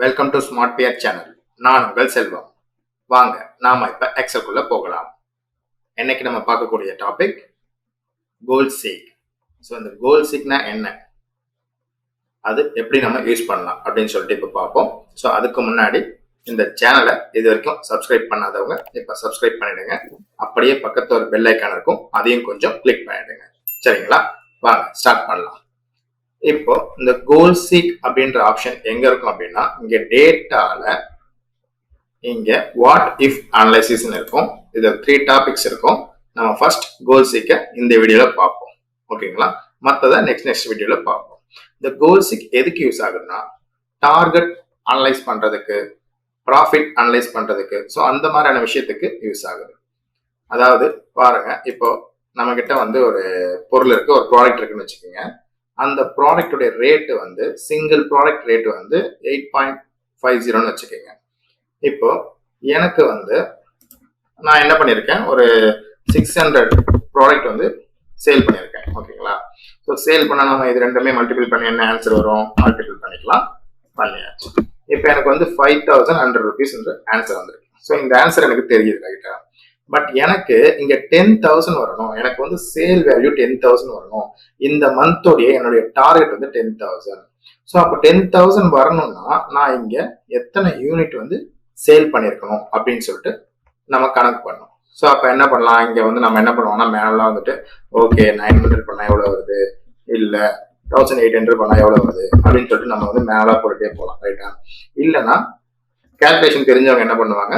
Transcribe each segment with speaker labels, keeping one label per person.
Speaker 1: Welcome to smart bear channel. நான் உங்கள் செல்வம். வாங்க நாம இப்ப எக்ஸல்குள்ள போகலாம். இன்னைக்கு நம்ம பார்க்கக்கூடிய டாபிக் கோல் சீக். ஸோ இந்த கோல் சீக்னா என்ன, அது எப்படி நம்ம யூஸ் பண்ணலாம் அப்படின்னு சொல்லிட்டு இப்போ பார்ப்போம். ஸோ அதுக்கு முன்னாடி இந்த சேனலை இது வரைக்கும் சப்ஸ்கிரைப் பண்ணாதவங்க இப்போ சப்ஸ்கிரைப் பண்ணிடுங்க. அப்படியே பக்கத்துல ஒரு பெல் ஐக்கான் இருக்கும், அதையும் கொஞ்சம் கிளிக் பண்ணிடுங்க. சரிங்களா, வாங்க ஸ்டார்ட் பண்ணலாம். இப்போ இந்த கோல் சீக் அப்படின்ற ஆப்ஷன் எங்க இருக்கும் அப்படின்னா, இங்க டேட்டால இங்க வாட் இஃப் அனலைசிஸ் இருக்கும். இது 3 டாபிக்ஸ் இருக்கும். நம்ம ஃபர்ஸ்ட் கோல் சீக்கை இந்த வீடியோல பார்ப்போம். ஓகேங்களா, மற்றதை நெக்ஸ்ட் வீடியோல பார்ப்போம். இந்த கோல் சீக் எதுக்கு யூஸ் ஆகுதுன்னா, டார்கெட் அனலைஸ் பண்றதுக்கு, ப்ராஃபிட் அனலைஸ் பண்றதுக்கு, ஸோ அந்த மாதிரியான விஷயத்துக்கு யூஸ் ஆகுது. அதாவது பாருங்க, இப்போ நம்ம கிட்ட வந்து ஒரு பொருள் இருக்கு, ஒரு ப்ராடக்ட் இருக்குன்னு வச்சுக்கோங்க. அந்த ப்ராடக்டோட ரேட்டு வந்து சிங்கிள் ப்ராடக்ட் ரேட்டு வந்து 8.50 வச்சுக்கோங்க. இப்போ எனக்கு வந்து நான் என்ன பண்ணியிருக்கேன், ஒரு 600 ப்ராடக்ட் வந்து சேல் பண்ணியிருக்கேன். ஓகேங்களா, ஸோ சேல் பண்ண நம்ம இது ரெண்டுமே மல்டிபிள் பண்ணி என்ன ஆன்சர் வரும், மல்டிபிள் பண்ணிக்கலாம். பண்ணியாச்சு. இப்போ எனக்கு வந்து 5100 rupees ஆன்சர் வந்துருக்கு. ஸோ இந்த ஆன்சர் எனக்கு தெரியுது ரைட்டா. பட் எனக்கு இங்க 10,000 வரணும். எனக்கு வந்து சேல் வேல்யூ 10,000 வரணும். இந்த மந்தோடைய என்னுடைய டார்கெட் வந்து 10,000. ஸோ அப்போ 10,000 வரணும்னா நான் இங்க எத்தனை யூனிட் வந்து சேல் பண்ணிருக்கணும் அப்படின்னு சொல்லிட்டு நம்ம கணக்கு பண்ணணும். ஸோ அப்ப என்ன பண்ணலாம், இங்க வந்து நம்ம என்ன பண்ணுவோம்னா, மேலாம் வந்துட்டு ஓகே 900 பண்ணா எவ்வளவு வருது, இல்ல 1800 பண்ணா எவ்வளவு வருது அப்படின்னு சொல்லிட்டு நம்ம வந்து மேலா போட்டுட்டே போகலாம் ரைட்டா. இல்லைன்னா கால்குலேஷன் தெரிஞ்சவங்க என்ன பண்ணுவாங்க,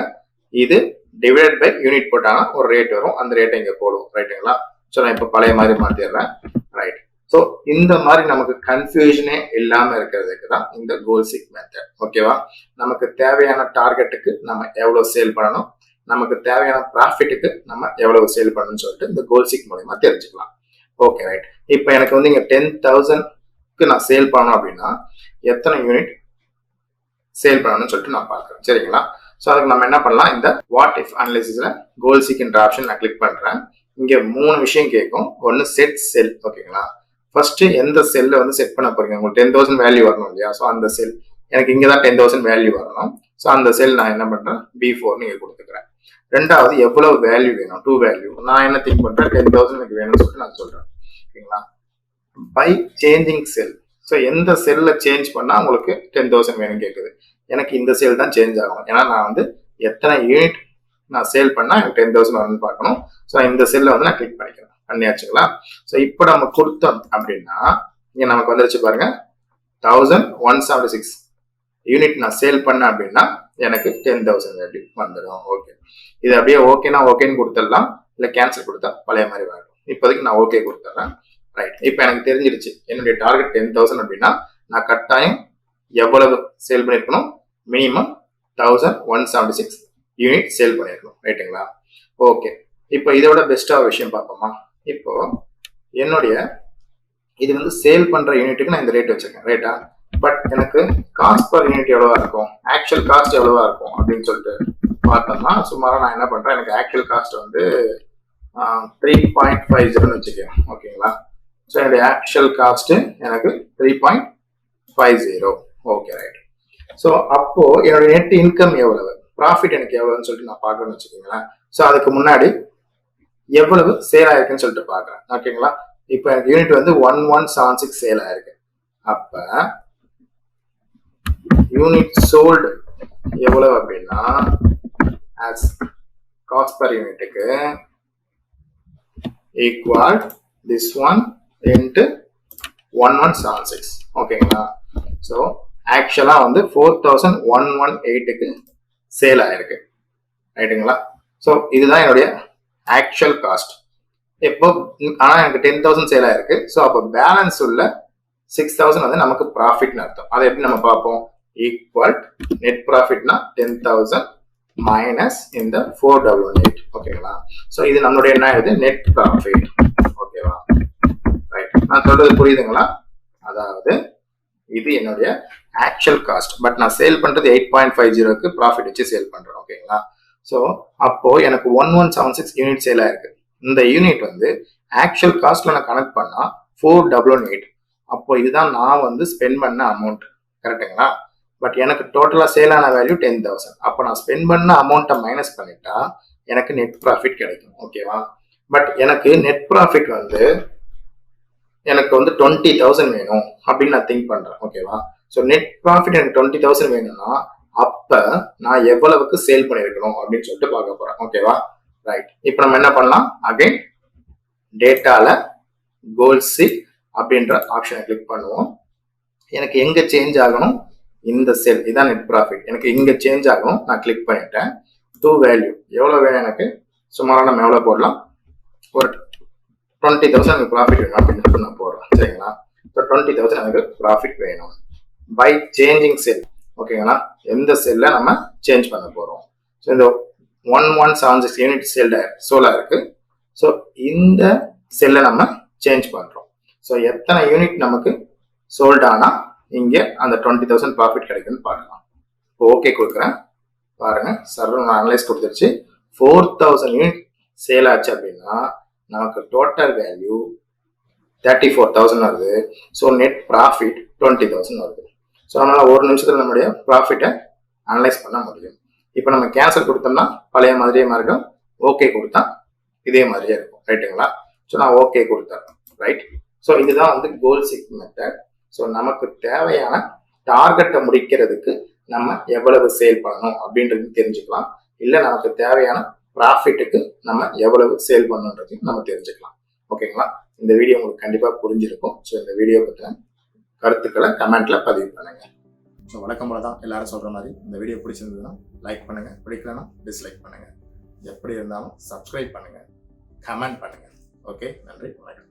Speaker 1: இது டிவைட் பை யூனிட் போட்டாங்கன்னா ஒரு ரேட் வரும், அந்த ரேட்டை இங்க போடுவோம் ரைட்டுங்களா. ஸோ நான் இப்போ பழைய மாதிரி மாத்திடுறேன் ரைட். ஸோ இந்த மாதிரி நமக்கு கன்ஃபியூஷனே இல்லாம இருக்கிறதுக்கு தான் இந்த கோல் சீக் மெத்தட். ஓகேவா, நமக்கு தேவையான டார்கெட்டுக்கு நம்ம எவ்வளவு சேல் பண்ணணும், நமக்கு தேவையான ப்ராஃபிட்டுக்கு நம்ம எவ்வளவு சேல் பண்ணணும்னு சொல்லிட்டு இந்த கோல் சீக் மூலமா தெரிஞ்சுக்கலாம். Okay right. இப்போ எனக்கு வந்து இங்க 10,000க்கு நான் சேல் பண்ணணும் அப்படின்னா எத்தனை யூனிட் சேல் பண்ணணும்னு சொல்லிட்டு நான் பார்க்குறேன். சரிங்களா, ஸோ அதுக்கு நம்ம என்ன பண்ணலாம், இந்த வாட் இஃப் அனலைசிஸ்ல கோல் சீக்ன்ற ஆப்ஷன் நான் கிளிக் பண்றேன். இங்க 3 விஷயம் கேட்கும். ஒன்னு செட் செல். ஓகேங்களா, ஃபர்ஸ்ட் எந்த செல்ல வந்து செட் பண்ண போறீங்க, உங்களுக்கு 10,000 வேல்யூ வரணும் இல்லையா. ஸோ அந்த செல் எனக்கு இங்க தான் 10,000 வேல்யூ வரணும். ஸோ அந்த செல் நான் என்ன பண்றேன், B4 நீங்க கொடுத்துக்கிறேன். ரெண்டாவது எவ்வளவு வேல்யூ வேணும், 2 வேல்யூ. நான் என்ன திங்க் பண்றேன், 10,000 எனக்கு வேணும்னு சொல்லிட்டு நான் சொல்றேன். ஓகேங்களா, பை சேஞ்சிங் செல். ஸோ எந்த செல்ல சேஞ்ச் பண்ணா உங்களுக்கு 10,000 வேணும் கேட்குது. எனக்கு இந்த சேல் தான் சேஞ்ச் ஆகணும். ஏன்னா நான் வந்து எத்தனை யூனிட் நான் சேல் பண்ணா எனக்கு 10,000 வரும்னு பார்க்கணும். ஸோ இந்த செல்லை வந்து நான் கிளிக் பண்ணிக்கிறேன். பண்ணியாச்சுங்களா. ஸோ இப்போ நம்ம கொடுத்தோம் அப்படின்னா இங்க நமக்கு வந்துருச்சு பாருங்க, 1176 யூனிட் நான் சேல் பண்ணேன் அப்படின்னா எனக்கு 10,000 வேல்யூ வந்துடும். ஓகே, இது அப்படியே ஓகேனா ஓகேன்னு கொடுத்துடலாம், இல்லை கேன்சல் கொடுத்தா பழைய மாதிரி வரும். இப்போதைக்கு நான் ஓகே கொடுத்துட்றேன் ரைட். இப்போ எனக்கு தெரிஞ்சிருச்சு என்னுடைய டார்கெட் 10,000 அப்படின்னா நான் கட்டாயம் எவ்வளவு சேல் பண்ணிருக்கணும், மினிமம் 1176 யூனிட் சேல் பண்ணிருக்கணும் ரைட்டுங்களா. ஓகே, இப்போ இதோட பெஸ்டா விஷயம் பார்ப்போமா. இப்போ என்னுடைய இது வந்து சேல் பண்ற யூனிட்டுக்கு நான் இந்த ரேட் வச்சிருக்கேன் ரைட்டா. பட் எனக்கு காஸ்ட் பர் யூனிட் எவ்வளவா இருக்கும், ஆக்சுவல் காஸ்ட் எவ்வளவா இருக்கும் அப்படின்னு சொல்லிட்டு பார்த்தோம்னா, சுமாரா நான் என்ன பண்றேன், எனக்கு ஆக்சுவல் காஸ்ட் வந்து 3.50 வச்சுக்கேன். ஓகேங்களா, ஸோ என்னுடைய ஆக்சுவல் காஸ்ட் எனக்கு 3.50. Okay right. ஸோ அப்போ என்னோட நெட் இன்கம் எவ்வளவு, ப்ராஃபிட் எனக்கு எவ்வளவுன்னு சொல்லிட்டு நான் பார்க்கணும்னு வச்சுக்கோங்களேன். ஸோ அதுக்கு முன்னாடி எவ்வளவு சேல் ஆயிருக்குன்னு சொல்லிட்டு பார்க்குறேன். ஓகேங்களா, இப்போ எனக்கு யூனிட் வந்து 1176 சேல் ஆயிருக்கு. அப்ப யூனிட் சோல்டு எவ்வளவு அப்படின்னா, ஆஸ் காஸ்ட் பர் யூனிட்டுக்கு ஈக்குவல் திஸ் ஒன் இன்ட்டு 1176. ஓகேங்களா, ஸோ ஆக்சுவலா வந்து 4118க்கு சேல் ஆயிருக்கு ரைட்டுங்களா. ஸோ இதுதான் என்னுடைய ஆக்சுவல் காஸ்ட். இப்போ ஆனா எனக்கு 10,000 சேல் ஆயிருக்கு. ஸோ அப்போ பேலன்ஸ் உள்ள 6,000 வந்து நமக்கு ப்ராஃபிட்னு அர்த்தம். அதை எப்படி நம்ம பார்ப்போம், ஈக்குவல் நெட் ப்ராஃபிட்னா 10,000 மைனஸ் இந்த 418. ஓகேங்களா, ஸோ இது நம்மளுடைய என்ன, இது நெட் ப்ராஃபிட். ஓகேவா ரைட், நான் சொல்றது புரியுதுங்களா. அதாவது இது என்னுடைய ஆக்சுவல் காஸ்ட், பட் நான் சேல் பண்றது 8.50க்கு ப்ராஃபிட் வச்சு சேல் பண்றேன். ஓகேங்களா, ஸோ அப்போ எனக்கு 1176 யூனிட் சேல் ஆயிருக்கு. இந்த யூனிட் வந்து ஆக்சுவல் காஸ்ட்ல நான் கனெக்ட் பண்ணா 418. அப்போ இதுதான் நான் வந்து ஸ்பெண்ட் பண்ண அமௌண்ட் கரெக்டுங்களா. பட் எனக்கு டோட்டலாக சேலான வேல்யூ 10,000. அப்போ நான் ஸ்பெண்ட் பண்ண அமௌண்ட்டை மைனஸ் பண்ணிட்டா எனக்கு நெட் ப்ராஃபிட் கிடைக்கும். ஓகேவா? பட் எனக்கு நெட் ப்ராஃபிட் வந்து எனக்கு வந்து 20,000 வேணும் அப்படின்னு நான் திங்க் பண்றேன். ஓகேவா? ஸோ நெட் ப்ராஃபிட் எனக்கு 20,000 வேணும்னா அப்ப நான் எவ்வளவுக்கு சேல் பண்ணிருக்கணும் அப்படின்னு சொல்லிட்டு பார்க்க போறேன். ஓகேவா? ரைட். இப்போ நம்ம என்ன பண்ணலாம்? அகைன் டேட்டால கோல் சீக் அப்படின்ற ஆப்ஷனை கிளிக் பண்ணுவோம். எனக்கு எங்க சேஞ்ச் ஆகணும்? இந்த செல் இதான் நெட் ப்ராஃபிட். எனக்கு இங்க சேஞ்ச் ஆகணும். நான் கிளிக் பண்ணிட்டேன். டூ வேல்யூ எவ்வளவு வேணும் எனக்கு? சுமாராக நம்ம எவ்வளவு போடலாம்? ஒரு 20,000 எனக்கு ப்ராஃபிட் வேணும் அப்படின்னு நான் போடுறேன். சரிங்களா? ஸோ 20,000 எனக்கு ப்ராஃபிட் வேணும் பை சேஞ்சிங் செல். ஓகேங்களா? எந்த செல்ல நம்ம சேஞ்ச் பண்ண போறோம்? ஸோ இந்த 1176 யூனிட் செல்ல சோலா இருக்கு. ஸோ இந்த செல்லை நம்ம சேஞ்ச் பண்றோம். ஸோ எத்தனை யூனிட் நமக்கு சோல்ட் ஆனா இங்க அந்த 20,000 ப்ராஃபிட் கிடைக்குன்னு பார்க்கலாம். ஓகே கொடுக்குறேன். பாருங்க, சர்வர் அனலைஸ் கொடுத்துருச்சு. 4,000 யூனிட் சேல் ஆச்சு அப்படின்னா நமக்கு டோட்டல் வேல்யூ 34,000 வருது. ஸோ நெட் ப்ராஃபிட் 20,000 வருது. ஸோ நம்மளால ஒரு நிமிஷத்துல நம்மளுடைய ப்ராஃபிட்டை அனலைஸ் பண்ண முடியும். இப்போ நம்ம கேன்சல் கொடுத்தோம்னா பழைய மாதிரியே மாறிடும். ஓகே கொடுத்தா இதே மாதிரியே இருக்கும். ரைட்டுங்களா? ஸோ நான் ஓகே கொடுத்தேன். ரைட். ஸோ இதுதான் வந்து கோல் சீக் மெத்தட். ஸோ நமக்கு தேவையான டார்கெட்டை முடிக்கிறதுக்கு நம்ம எவ்வளவு சேல் பண்ணணும் அப்படின்றது தெரிஞ்சுக்கலாம். இல்லை நமக்கு தேவையான ப்ராஃபிட்டுக்கு நம்ம எவ்வளவு சேல் பண்ணணுன்றது நம்ம தெரிஞ்சுக்கலாம். ஓகேங்களா? இந்த வீடியோ உங்களுக்கு கண்டிப்பாக புரிஞ்சிருக்கும். ஸோ இந்த வீடியோ பற்றின கருத்துக்களை கமெண்ட்ல பதிவு பண்ணுங்க. ஸோ வழக்கம் போல தான் எல்லாரும் சொல்ற மாதிரி இந்த வீடியோ பிடிச்சிருந்ததுன்னா லைக் பண்ணுங்க, பிடிக்கலன்னா டிஸ்லைக் பண்ணுங்க. எப்படி இருந்தாலும் சப்ஸ்கிரைப் பண்ணுங்க, கமெண்ட் பண்ணுங்க. ஓகே, நன்றி, வணக்கம்.